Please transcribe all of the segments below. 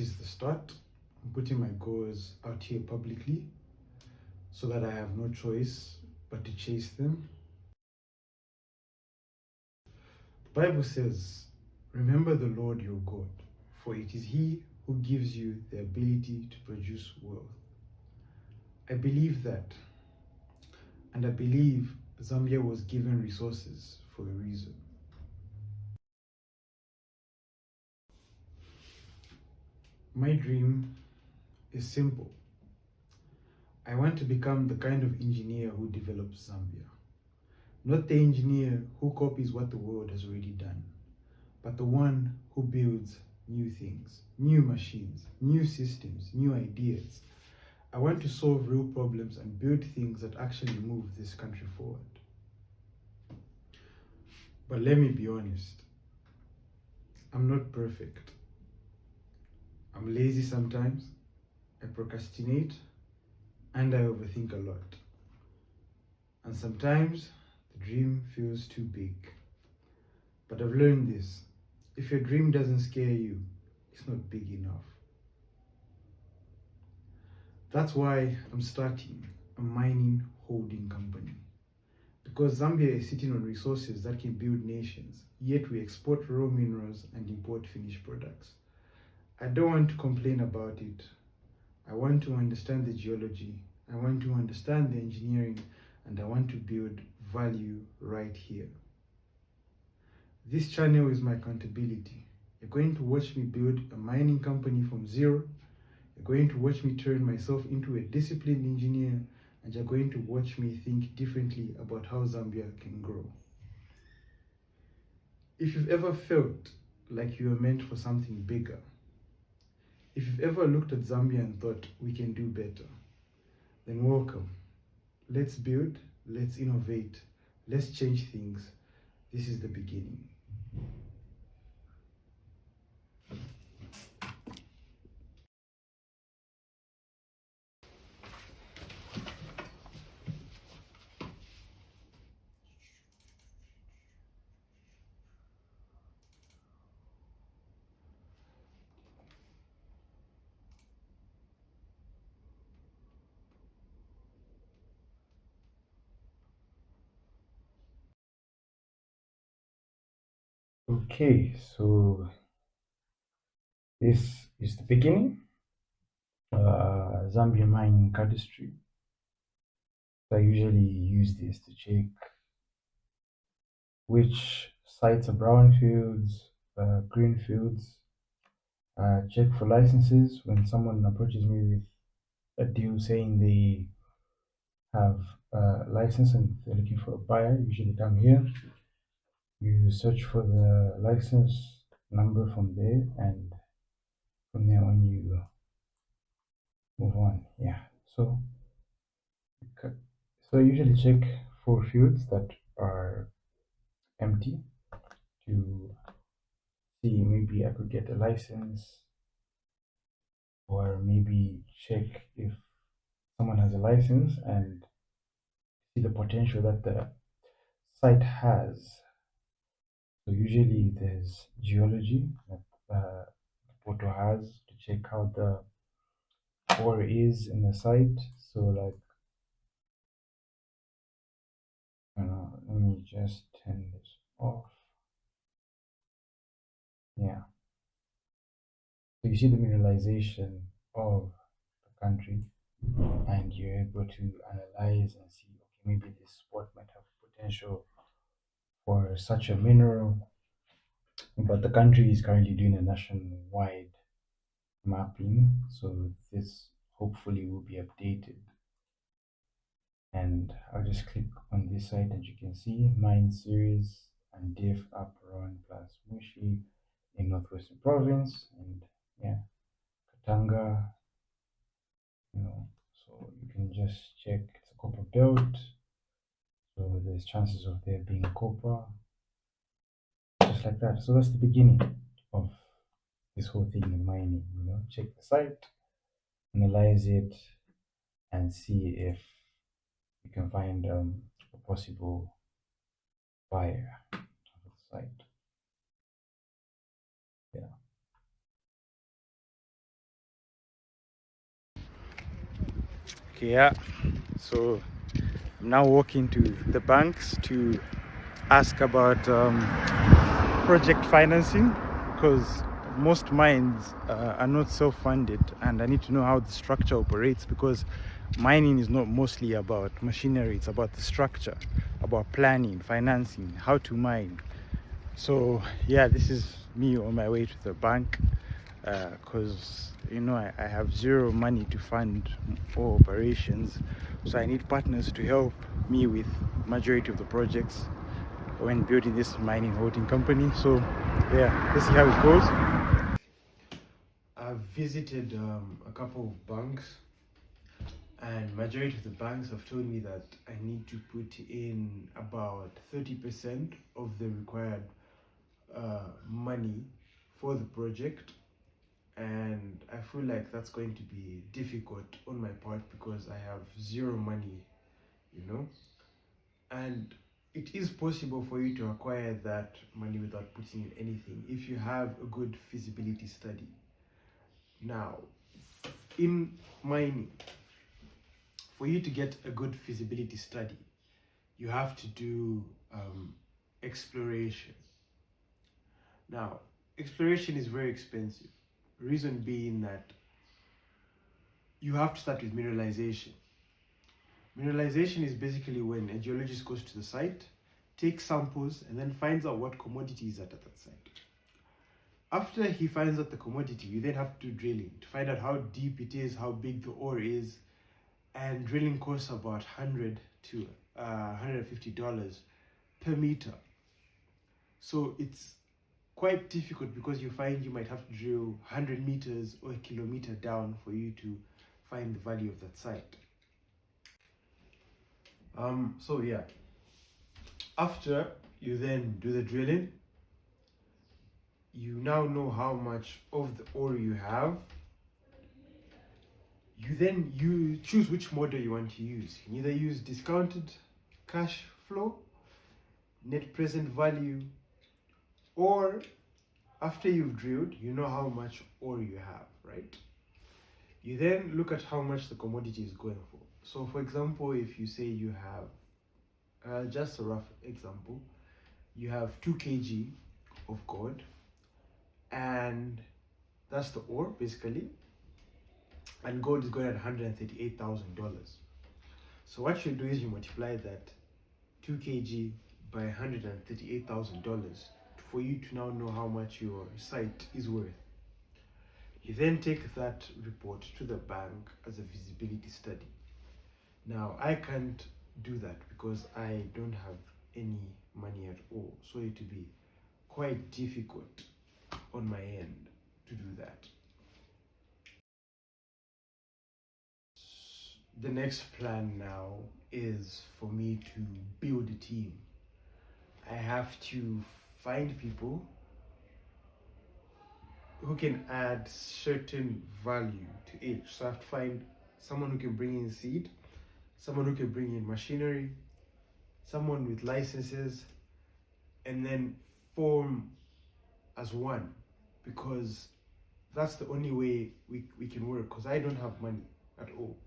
is the start. I'm putting my goals out here publicly so that I have no choice but to chase them. The Bible says, "Remember the Lord your God, for it is He who gives you the ability to produce wealth." I believe that, and I believe Zambia was given resources for a reason. My dream is simple. I want to become the kind of engineer who develops Zambia. Not the engineer who copies what the world has already done, but the one who builds new things, new machines, new systems, new ideas. I want to solve real problems and build things that actually move this country forward. But let me be honest, I'm not perfect. I'm lazy sometimes, I procrastinate, and I overthink a lot. And sometimes the dream feels too big. But I've learned this: if your dream doesn't scare you, it's not big enough. That's why I'm starting a mining holding company. Because Zambia is sitting on resources that can build nations, yet we export raw minerals and import finished products. I don't want to complain about it. I want to understand the geology, I want to understand the engineering, and I want to build value right here. This channel is my accountability. You're going to watch me build a mining company from zero. You're going to watch me turn myself into a disciplined engineer, and you're going to watch me think differently about how Zambia can grow. If you've ever felt like you were meant for something bigger, if you've ever looked at Zambia and thought we can do better, then welcome. Let's build, let's innovate, let's change things. This is the beginning. Okay, so this is the beginning. Zambia mining cadastry. So I usually use this to check which sites are brownfields, greenfields. Check for licenses when someone approaches me with a deal saying they have a license and they're looking for a buyer. Usually come here. You search for the license number from there, and from there on you move on. Yeah. So so I usually check for fields that are empty to see maybe I could get a license, or maybe check if someone has a license and see the potential that the site has. So usually there's geology that the photo has to check how the ore is in the site. So like, let me just turn this off. Yeah. So you see the mineralization of the country, and you're able to analyze and see, okay, maybe this spot might have potential for such a mineral. But the country is currently doing a nationwide mapping, so this hopefully will be updated. And I'll just click on this site, and you can see mine series and diff Aperon plus Mushi in Northwestern Province, and yeah, Katanga, so you can just check it's a copper belt, so there's chances of there being copper, just like that. So that's the beginning of this whole thing in mining. Check the site, analyze it, and see if you can find a possible buyer of the site. Yeah. Okay, yeah. So I'm now walking to the banks to ask about project financing, because most mines are not self-funded, and I need to know how the structure operates, because mining is not mostly about machinery, it's about the structure, about planning, financing, how to mine. So yeah, this is me on my way to the bank, because I have zero money to fund all operations, so I need partners to help me with majority of the projects when building this mining holding company. So yeah, let's see how it goes. I've visited a couple of banks, and majority of the banks have told me that I need to put in about 30% of the required money for the project, and I feel like that's going to be difficult on my part because I have zero money, you know. And it is possible for you to acquire that money without putting in anything if you have a good feasibility study. Now, in mining, for you to get a good feasibility study, you have to do exploration. Now, exploration is very expensive. Reason being that you have to start with mineralization. Mineralization is basically when a geologist goes to the site, takes samples, and then finds out what commodity is at that site. After he finds out the commodity, you then have to do drilling to find out how deep it is, how big the ore is, and drilling costs about $100 to $150 per meter. So it's quite difficult because you find you might have to drill 100 meters or a kilometer down for you to find the value of that site. So yeah, after you then do the drilling, you now know how much of the ore you have. You choose which model you want to use. You can either use discounted cash flow, net present value, or after you've drilled, you know how much ore you have, right? You then look at how much the commodity is going for. So for example, if you say you have, just a rough example, you have 2 kg of gold, and that's the ore basically, and gold is going at $138,000. So what you do is you multiply that 2 kg by $138,000 for you to now know how much your site is worth. You then take that report to the bank as a feasibility study. Now, I can't do that because I don't have any money at all, so it will be quite difficult on my end to do that. The next plan now is for me to build a team. I have to find people who can add certain value to it. So I have to find someone who can bring in seed, someone who can bring in machinery, someone with licenses, and then form as one, because that's the only way we can work, because I don't have money at all.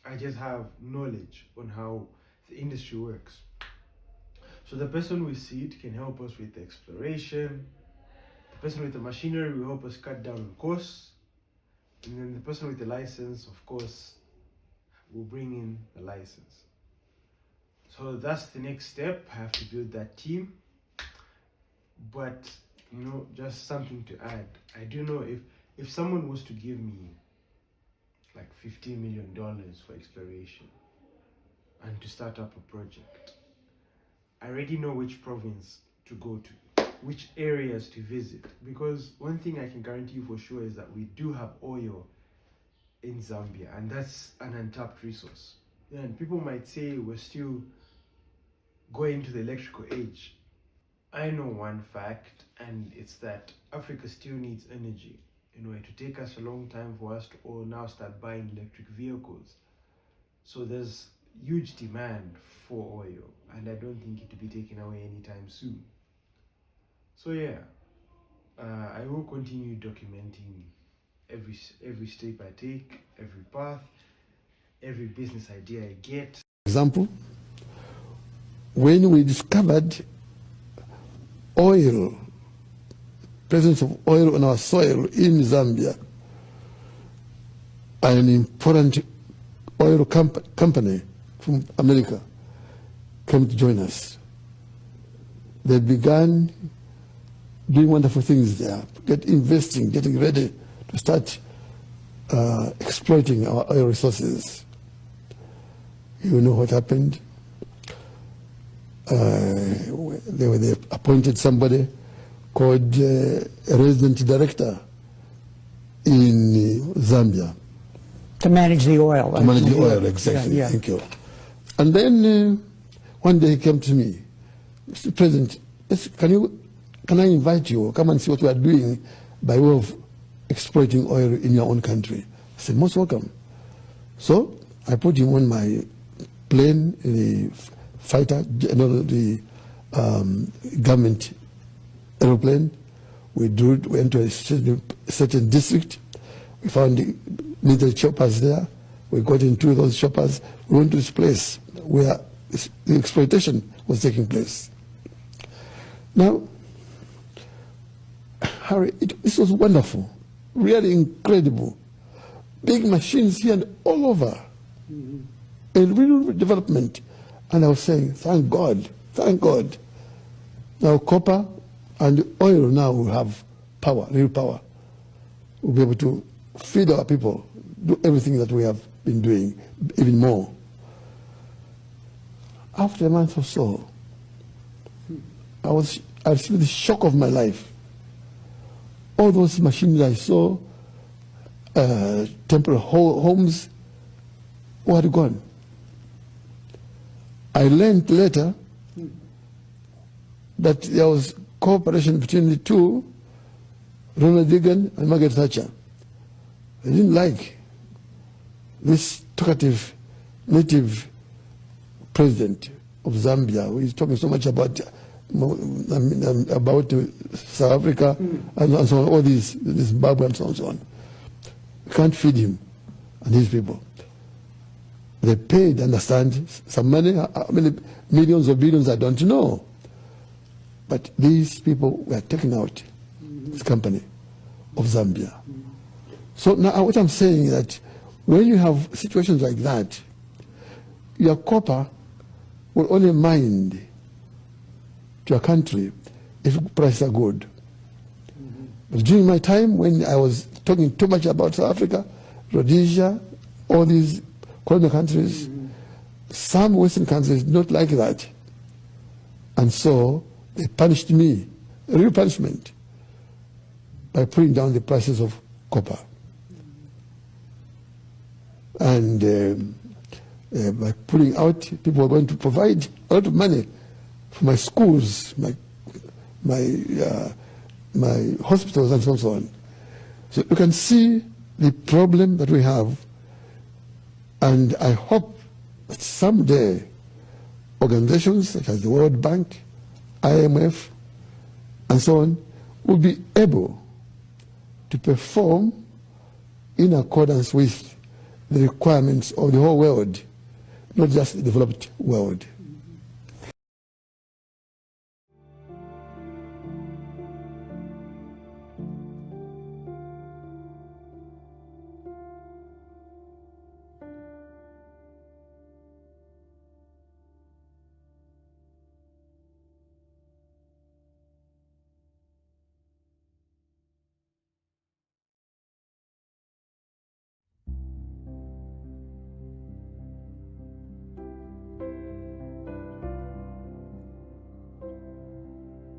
I just have knowledge on how the industry works. So the person with seed can help us with the exploration, the person with the machinery will help us cut down on costs, and then the person with the license, of course, will bring in the license. So that's the next step. I have to build that team. But just something to add. I do know if someone was to give me like $15 million for exploration and to start up a project, I already know which province to go to, which areas to visit. Because one thing I can guarantee you for sure is that we do have oil in Zambia, and that's an untapped resource. And people might say we're still going to the electrical age. I know one fact, and it's that Africa still needs energy. It will take us a long time for us to all now start buying electric vehicles. So there's huge demand for oil, and I don't think it will be taken away anytime soon. So yeah, I will continue documenting every step I take, every path, every business idea I get. Example, when we discovered oil, presence of oil on our soil in Zambia, an important oil company from America came to join us. They began doing wonderful things there, investing, getting ready to start exploiting our oil resources. You know what happened? They appointed somebody called a resident director in Zambia. To manage the oil. To manage the oil, exactly. Yeah, yeah. Thank you. And then one day he came to me, Mr. President, can I invite you, come and see what we are doing by way of exploiting oil in your own country? I said, most welcome. So I put him on my plane, the fighter, the government aeroplane. We went to a certain district. We found the military choppers there. We got into those choppers. We went to this place where the exploitation was taking place. Now, Harry, this was wonderful, really incredible. Big machines here and all over, a real development. And I was saying, thank God, thank God. Now copper and oil now will have power, real power. We'll be able to feed our people, do everything that we have been doing, even more. After a month or so, I received the shock of my life. All those machines I saw, temporary homes, were gone. I learned later that there was cooperation between the two, Ronald Reagan and Margaret Thatcher. They didn't like this talkative native president of Zambia who is talking so much about South Africa and so on, all these Zimbabwe and so on and so on. We can't feed him and his people. They paid, understand, some money, how many millions or billions, I don't know. But these people were taken out, this company of Zambia. So now what I'm saying is that when you have situations like that, your copper will only mind to your country if prices are good. But during my time when I was talking too much about South Africa, Rhodesia, all these colonial countries, some Western countries did not like that. And so they punished me, a real punishment, by putting down the prices of copper. And by pulling out, people were going to provide a lot of money for my schools, my hospitals, and so on. So you can see the problem that we have, and I hope that someday organizations such as the World Bank, IMF, and so on will be able to perform in accordance with the requirements of the whole world, not just the developed world.